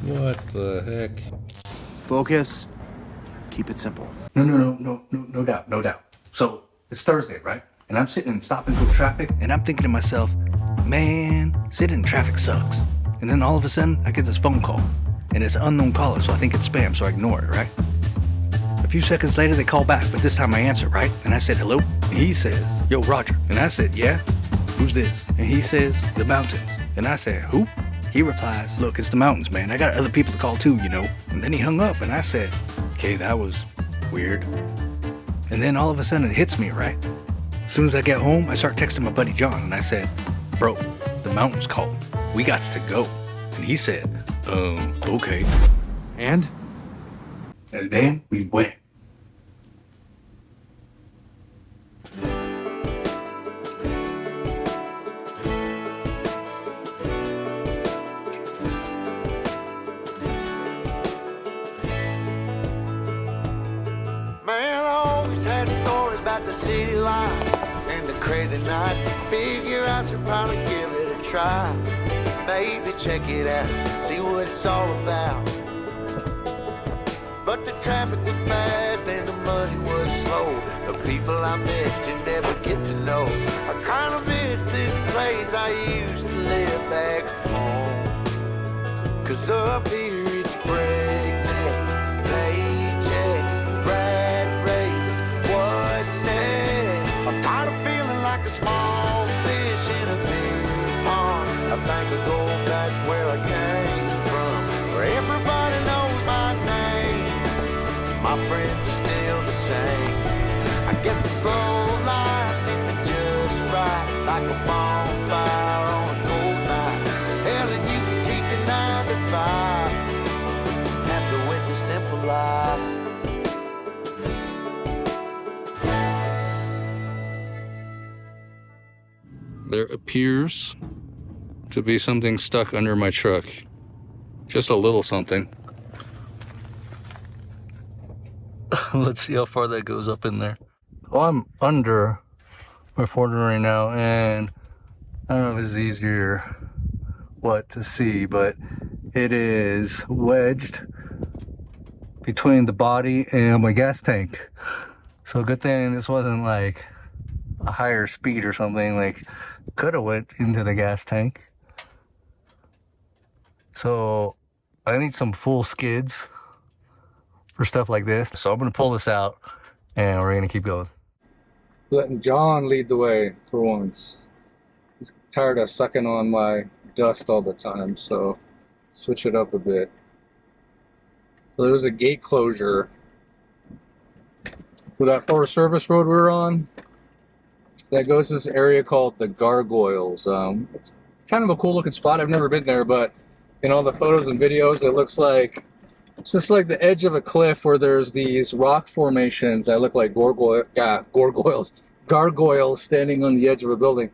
What the heck? Focus. Keep it simple. No doubt, no doubt. So it's Thursday, right? And I'm sitting and stopping through traffic, and I'm thinking to myself, man, sitting in traffic sucks. And then all of a sudden, I get this phone call, and it's an unknown caller, so I think it's spam, so I ignore it, right? A few seconds later, they call back, but this time I answer, right? And I said, hello? And he says, yo, Roger. And I said, yeah? Who's this? And he says, the mountains. And I said, who? He replies, look, it's the mountains, man. I got other people to call too, you know. And then he hung up, and I said, okay, that was weird. And then all of a sudden, it hits me, right? As soon as I get home, I start texting my buddy John, and I said, bro, the mountains called. We got to go. And he said, okay. And then we went. Man, I always had stories about the city life and the crazy nights. Figure I should probably give it a try. Maybe check it out, see what it's all about. But the traffic was fast and the money was slow. The people I met you never get to know. I kinda miss this place I used to live back home. Cause up here it's breakneck, paycheck, rat race, what's next? I'm tired of feeling like a small fish in a big pond. I think I'll go back where I came from, where everybody knows my name. My friends are still the same. I guess the slow life hit me just right, like a bonfire on a cold night. Hell, and you can keep your 9 to 5, happy with the simple life. There appears to be something stuck under my truck. Just a little something. Let's see how far that goes up in there. Well, I'm under my Ford right now, and I don't know if it's easier what to see, but it is wedged between the body and my gas tank. So good thing this wasn't like a higher speed or something, like could have went into the gas tank. So I need some full skids for stuff like this. So I'm gonna pull this out and we're gonna keep going. Letting John lead the way for once. He's tired of sucking on my dust all the time, so switch it up a bit. So there was a gate closure for that Forest Service road we were on that goes to this area called the Gargoyles. It's kind of a cool looking spot. I've never been there, but in all the photos and videos, it looks like it's just like the edge of a cliff where there's these rock formations that look like gargoyles standing on the edge of a building.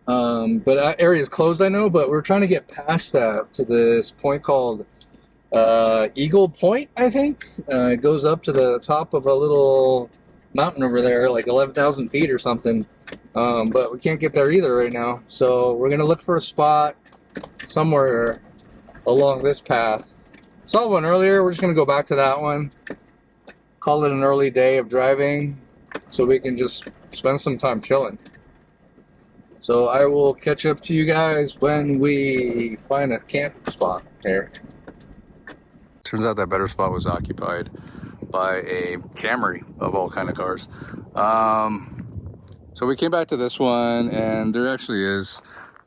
But that area is closed, I know, but we're trying to get past that to this point called Eagle Point, I think. It goes up to the top of a little mountain over there, like 11,000 feet or something. But we can't get there either right now. So we're going to look for a spot somewhere along this path. Saw one earlier. We're just going to go back to that one. Call it an early day of driving so we can just spend some time chilling. So I will catch up to you guys when we find a camp spot here. Turns out that better spot was occupied by a Camry of all kind of cars. So we came back to this one, and there actually is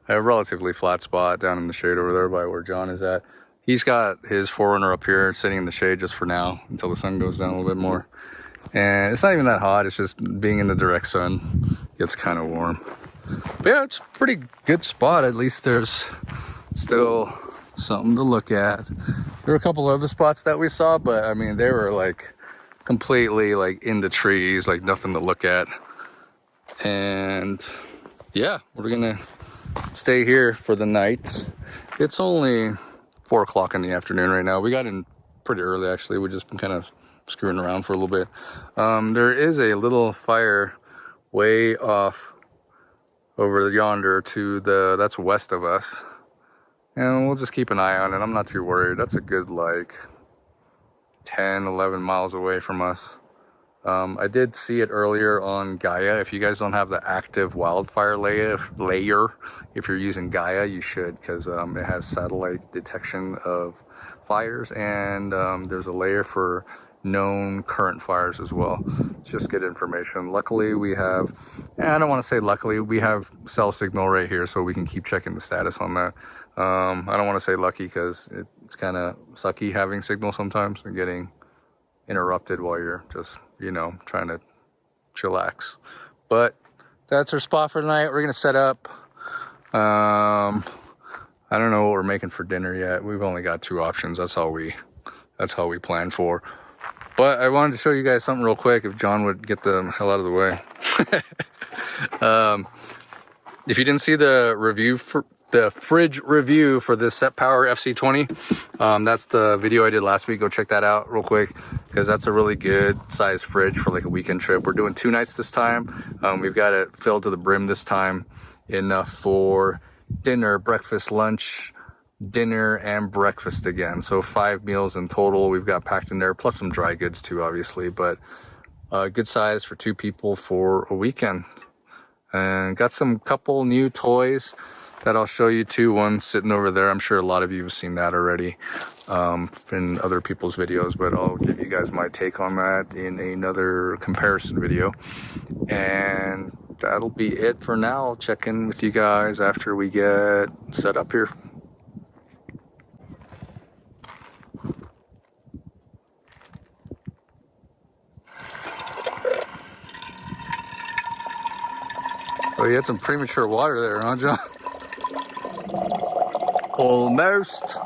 a relatively flat spot down in the shade over there by where John is at. He's got his 4Runner up here sitting in the shade just for now until the sun goes down a little bit more. And it's not even that hot, it's just being in the direct sun gets kind of warm. But yeah, it's a pretty good spot. At least there's still something to look at. There were a couple other spots that we saw, but I mean, they were like completely like in the trees, like nothing to look at. And yeah, we're gonna stay here for the night. It's only 4 o'clock in the afternoon right now. We got in pretty early, actually. We've just been kind of screwing around for a little bit. There is a little fire way off over yonder to the, that's west of us. and we'll just keep an eye on it. I'm not too worried. That's a good like 10, 11 miles away from us. I did see it earlier on Gaia. If you guys don't have the active wildfire layer, if you're using Gaia, you should, because it has satellite detection of fires, and there's a layer for known current fires as well. It's just good information. Luckily, we have, I don't want to say luckily, we have cell signal right here, so we can keep checking the status on that. I don't want to say lucky, because it's kind of sucky having signal sometimes and getting interrupted while you're just, you know, trying to chillax. But that's our spot for tonight. We're gonna set up. I don't know what we're making for dinner yet. We've only got 2 options. That's how we plan for. But I wanted to show you guys something real quick. If John would get the hell out of the way. If you didn't see the review for the fridge review for this SetPower FC20, that's the video I did last week. Go check that out real quick, because that's a really good size fridge for like a weekend trip. We're doing 2 nights this time. We've got it filled to the brim this time, enough for dinner, breakfast, lunch, dinner, and breakfast again. So 5 meals in total we've got packed in there, plus some dry goods too, obviously. But good size for 2 people for a weekend. And got some couple new toys that I'll show you too. One sitting over there. I'm sure a lot of you have seen that already in other people's videos, but I'll give you guys my take on that in another comparison video. And that'll be it for now. I'll check in with you guys after we get set up here. Oh, you had some premature water there, huh, John? Almost.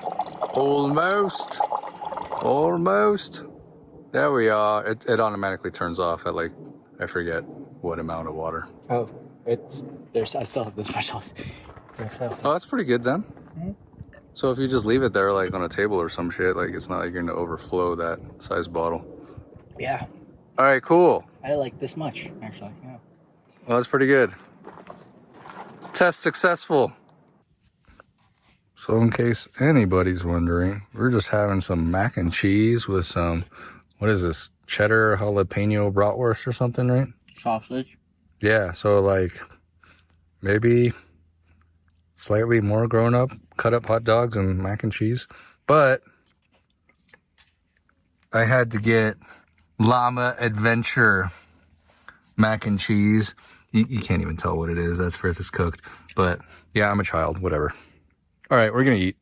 There we are. It automatically turns off at like, I forget what amount of water. Oh, I still have this much left. Oh, that's pretty good then. Mm-hmm. So if you just leave it there like on a table or some shit, like it's not like you're gonna overflow that size bottle. Yeah. All right, cool. I like this much, actually, yeah. Well, that's pretty good. Test successful. So in case anybody's wondering, we're just having some mac and cheese with some, what is this, cheddar jalapeno bratwurst or something, right? Sausage. Yeah, so like maybe slightly more grown up, cut up hot dogs and mac and cheese. But I had to get Llama Adventure mac and cheese. You can't even tell what it is. That's first it's cooked. But yeah, I'm a child, whatever. All right, we're gonna eat.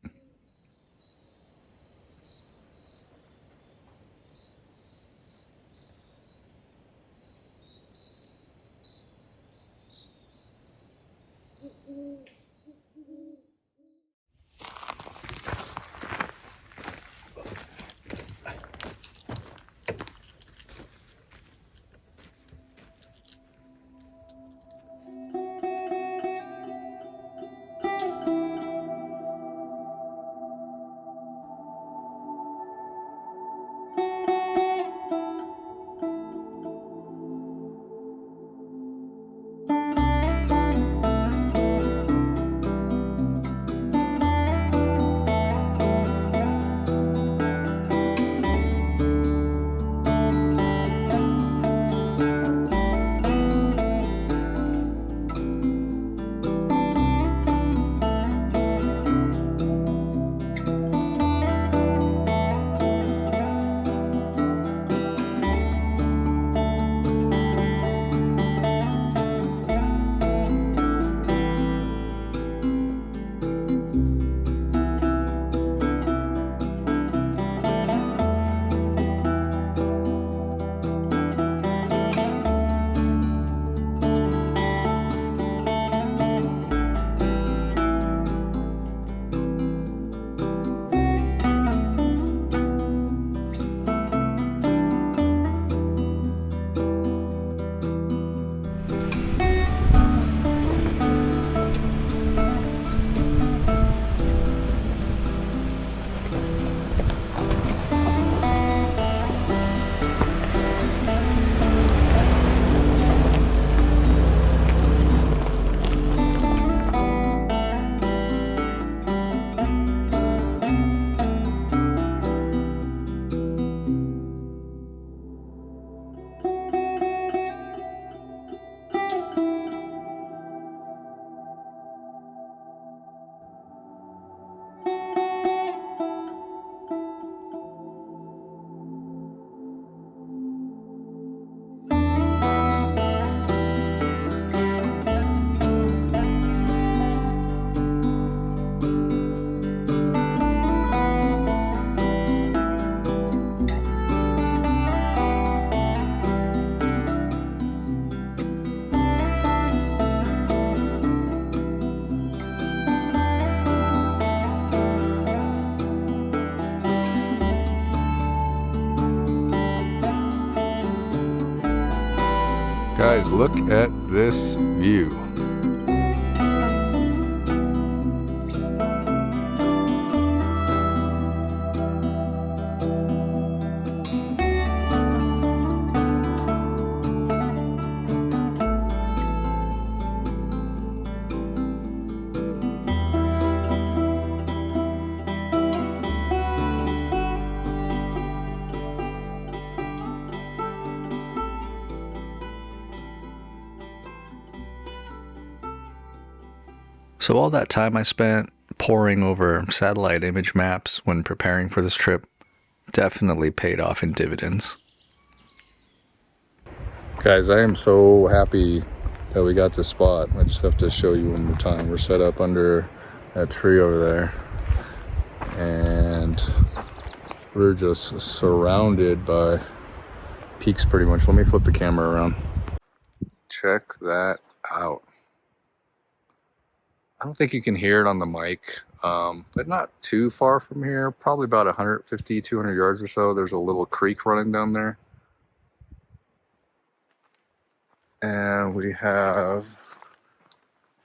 Guys, look at this view. So all that time I spent poring over satellite image maps when preparing for this trip definitely paid off in dividends. Guys, I am so happy that we got this spot. I just have to show you one more time. We're set up under that tree over there, and we're just surrounded by peaks pretty much. Let me flip the camera around. Check that out. I don't think you can hear it on the mic, but not too far from here, probably about 150, 200 yards or so. There's a little creek running down there. And we have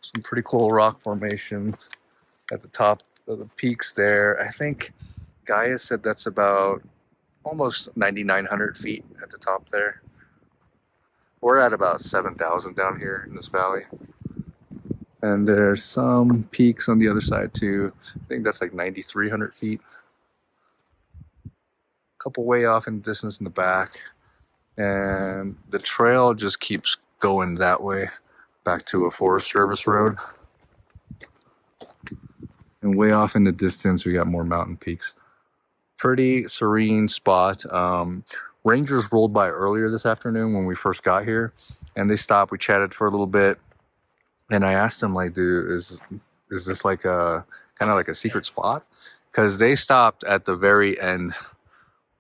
some pretty cool rock formations at the top of the peaks there. I think Gaia said that's about almost 9,900 feet at the top there. We're at about 7,000 down here in this valley. And there's some peaks on the other side too. I think that's like 9,300 feet. A couple way off in the distance in the back. And the trail just keeps going that way back to a Forest Service road. And way off in the distance, we got more mountain peaks. Pretty serene spot. Rangers rolled by earlier this afternoon when we first got here, and they stopped. We chatted for a little bit. And I asked them, like, dude, is this like a kind of like a secret spot? Because they stopped at the very end,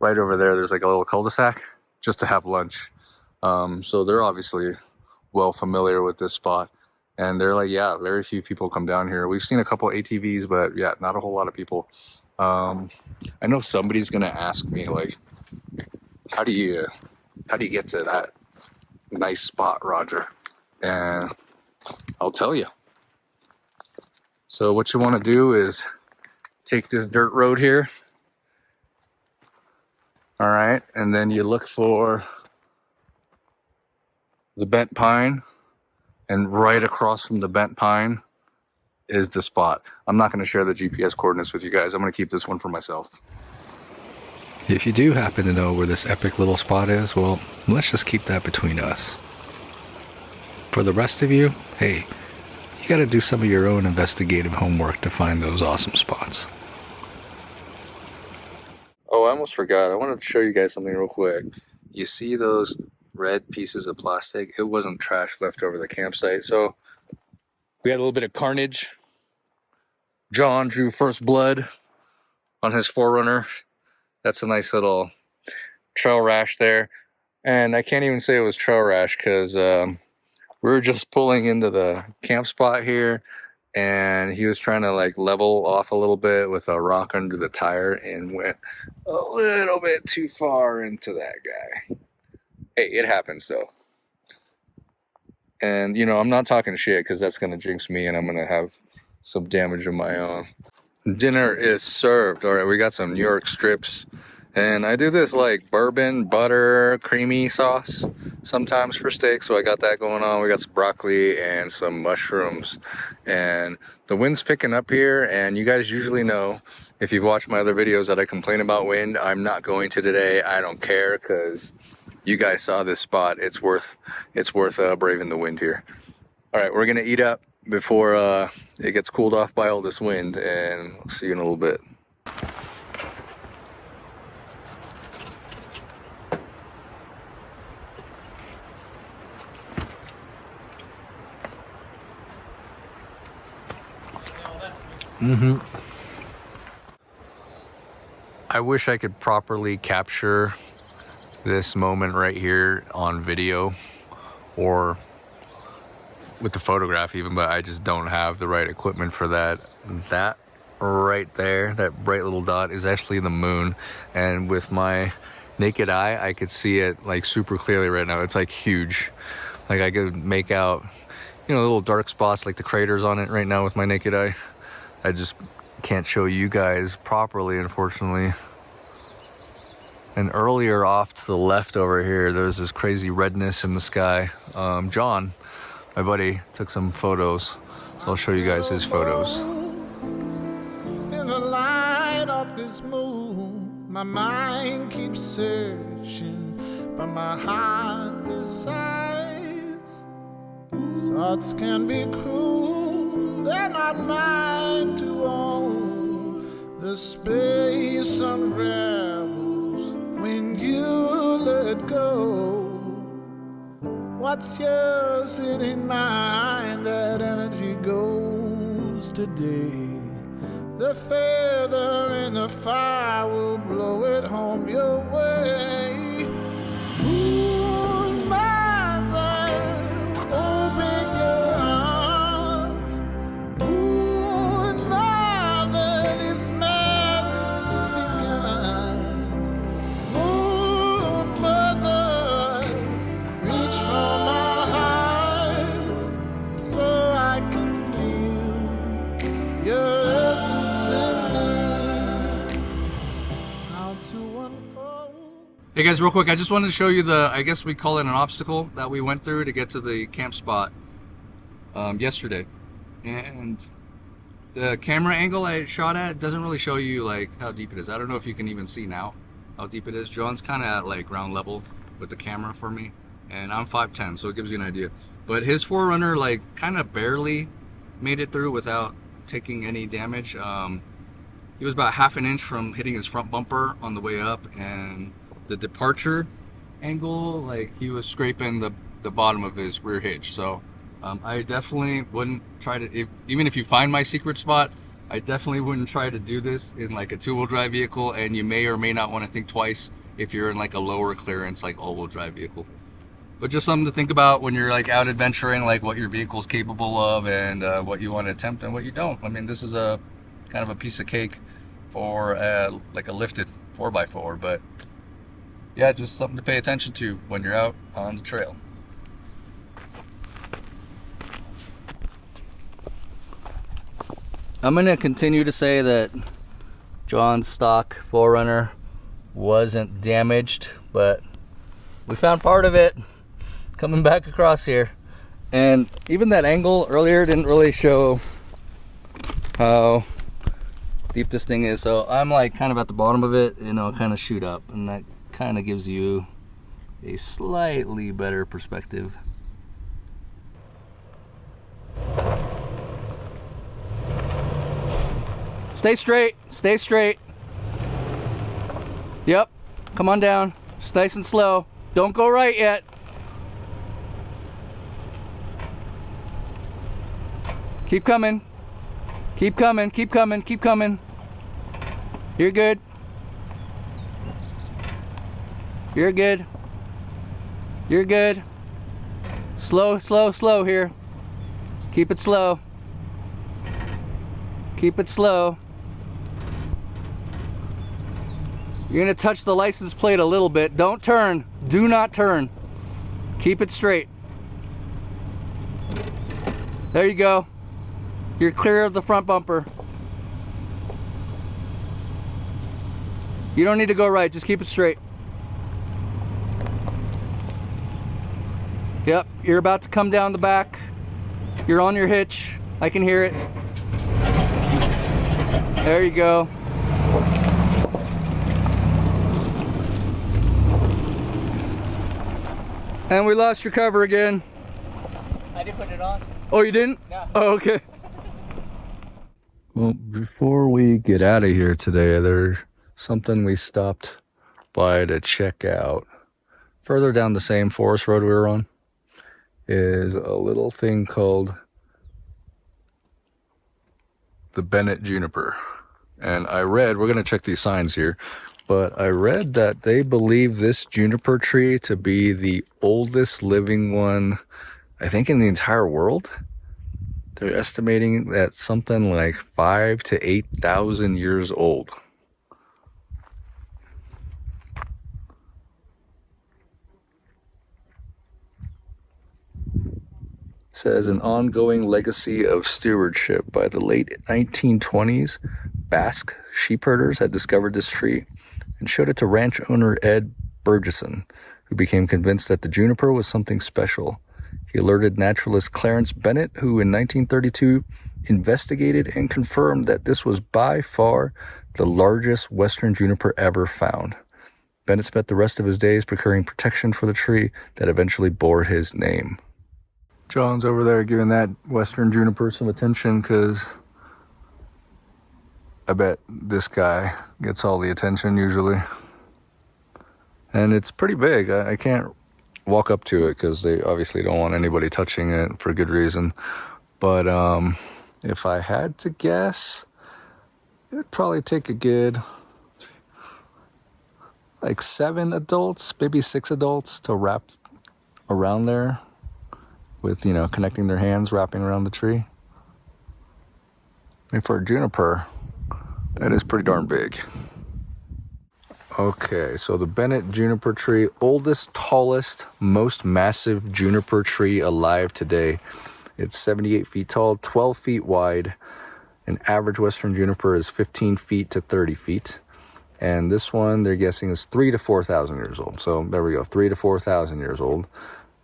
right over there. There's like a little cul-de-sac just to have lunch. So they're obviously well familiar with this spot. And they're like, yeah, very few people come down here. We've seen a couple ATVs, but yeah, not a whole lot of people. I know somebody's gonna ask me, like, how do you get to that nice spot, Roger? And I'll tell you. So what you want to do is take this dirt road here. All right, and then you look for the bent pine, and right across from the bent pine is the spot. I'm not going to share the GPS coordinates with you guys. I'm going to keep this one for myself. If you do happen to know where this epic little spot is, well, let's just keep that between us. For the rest of you, hey, you gotta do some of your own investigative homework to find those awesome spots. Oh, I almost forgot. I wanted to show you guys something real quick. You see those red pieces of plastic? It wasn't trash left over the campsite. So we had a little bit of carnage. John drew first blood on his Forerunner. That's a nice little trail rash there. And I can't even say it was trail rash because we were just pulling into the camp spot here, and he was trying to like level off a little bit with a rock under the tire and went a little bit too far into that guy. Hey, it happens though. And you know, I'm not talking shit because that's gonna jinx me and I'm gonna have some damage of my own. Dinner is served. All right, we got some New York strips. And I do this like bourbon, butter, creamy sauce sometimes for steak. So I got that going on. We got some broccoli and some mushrooms. And the wind's picking up here. And you guys usually know, if you've watched my other videos, that I complain about wind. I'm not going to today. I don't care because you guys saw this spot. It's worth braving the wind here. All right, we're going to eat up before it gets cooled off by all this wind. And I'll see you in a little bit. I wish I could properly capture this moment right here on video or with the photograph even, but I just don't have the right equipment for that. That right there, that bright little dot, is actually the moon, and with my naked eye I could see it like super clearly right now. It's like huge. Like I could make out, you know, little dark spots like the craters on it right now with my naked eye. I just can't show you guys properly, unfortunately. And earlier off to the left over here, there's this crazy redness in the sky. John, my buddy, took some photos. So I'll show you guys his photos. In the light of this moon, my mind keeps searching, but my heart decides. Thoughts can be cruel, they're not mine to own. The space unravels when you let go. What's yours, it ain't mine, that energy goes today. The feather in the fire will blow it home your way. Moon mother, open your arms. Moon mother, this magic's just begun. Moon mother, reach for my heart so I can feel your essence in me. How to unfold. Hey guys, real quick, I just wanted to show you the, I guess we call it an obstacle that we went through to get to the camp spot yesterday. And the camera angle I shot at doesn't really show you like how deep it is. I don't know if you can even see now how deep it is. John's kind of at like ground level with the camera for me, and I'm 5'10", so it gives you an idea. But his Forerunner like kind of barely made it through without taking any damage. He was about half an inch from hitting his front bumper on the way up, and the departure angle, like he was scraping the bottom of his rear hitch. So I definitely wouldn't try to, even if you find my secret spot, I definitely wouldn't try to do this in like a two-wheel drive vehicle, and you may or may not want to think twice if you're in like a lower clearance like all-wheel drive vehicle. But just something to think about when you're like out adventuring, like what your vehicle's capable of and what you want to attempt and what you don't. I mean, this is a kind of a piece of cake for like a lifted 4x4, but yeah, just something to pay attention to when you're out on the trail. I'm gonna continue to say that John's stock Forerunner wasn't damaged, but we found part of it coming back across here. And even that angle earlier didn't really show how deep this thing is. So I'm like kind of at the bottom of it, and I'll kind of shoot up, and that kind of gives you a slightly better perspective. Stay straight, stay straight. Yep, come on down, just nice and slow. Don't go right yet. Keep coming, keep coming, keep coming, keep coming. You're good. You're good. You're good. Slow, slow, slow here. Keep it slow. Keep it slow. You're gonna touch the license plate a little bit. Don't turn. Do not turn. Keep it straight. There you go. You're clear of the front bumper. You don't need to go right. Just keep it straight. Yep, you're about to come down the back. You're on your hitch. I can hear it. There you go. And we lost your cover again. I didn't put it on. Oh, you didn't? No. Oh, okay. Well, before we get out of here today, there's something we stopped by to check out. Further down the same forest road we were on is a little thing called the Bennett juniper. And I read, we're going to check these signs here, but I read that they believe this juniper tree to be the oldest living one, I think, in the entire world. They're estimating that something like 5,000 to 8,000 years old. Says an ongoing legacy of stewardship. By the late 1920s, Basque sheep herders had discovered this tree and showed it to ranch owner Ed Burgesson, who became convinced that the juniper was something special. He alerted naturalist Clarence Bennett, who in 1932 investigated and confirmed that this was by far the largest western juniper ever found. Bennett spent the rest of his days procuring protection for the tree that eventually bore his name. John's over there giving that western juniper some attention because I bet this guy gets all the attention usually. And it's pretty big. I can't walk up to it because they obviously don't want anybody touching it for good reason. But if I had to guess, it would probably take a good like 7 adults, maybe 6 adults to wrap around there with, you know, connecting their hands, wrapping around the tree. I mean, for a juniper, that is pretty darn big. Okay, so the Bennett juniper tree, oldest, tallest, most massive juniper tree alive today. It's 78 feet tall, 12 feet wide. An average western juniper is 15 feet to 30 feet. And this one, they're guessing, is 3,000 to 4,000 years old. So there we go, 3,000 to 4,000 years old.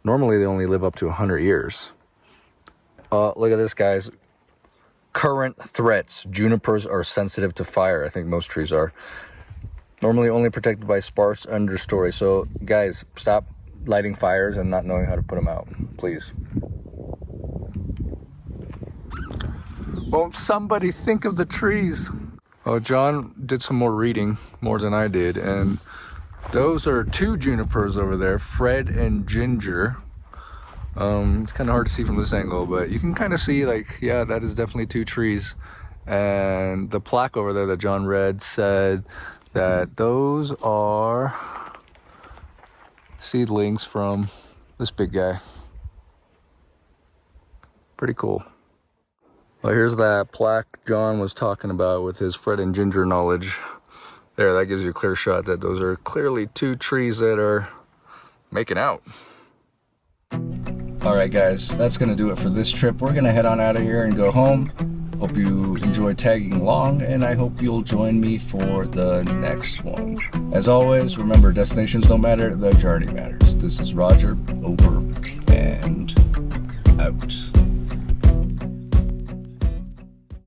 Normally, they only live up to 100 years. Look at this, guys. Current threats. Junipers are sensitive to fire. I think most trees are. Normally only protected by sparse understory. So, guys, stop lighting fires and not knowing how to put them out, please. Won't somebody think of the trees? Oh, John did some more reading, more than I did, and those are 2 junipers over there, Fred and Ginger. It's kind of hard to see from this angle, but you can kind of see, like, yeah, that is definitely 2 trees. And the plaque over there that John read said that those are seedlings from this big guy. Pretty cool. Well, here's that plaque John was talking about with his Fred and Ginger knowledge. There, that gives you a clear shot that those are clearly 2 trees that are making out. All right, guys, that's gonna do it for this trip. We're gonna head on out of here and go home. Hope you enjoyed tagging along, and I hope you'll join me for the next one. As always, remember, destinations don't matter, the journey matters. This is Roger, over and out.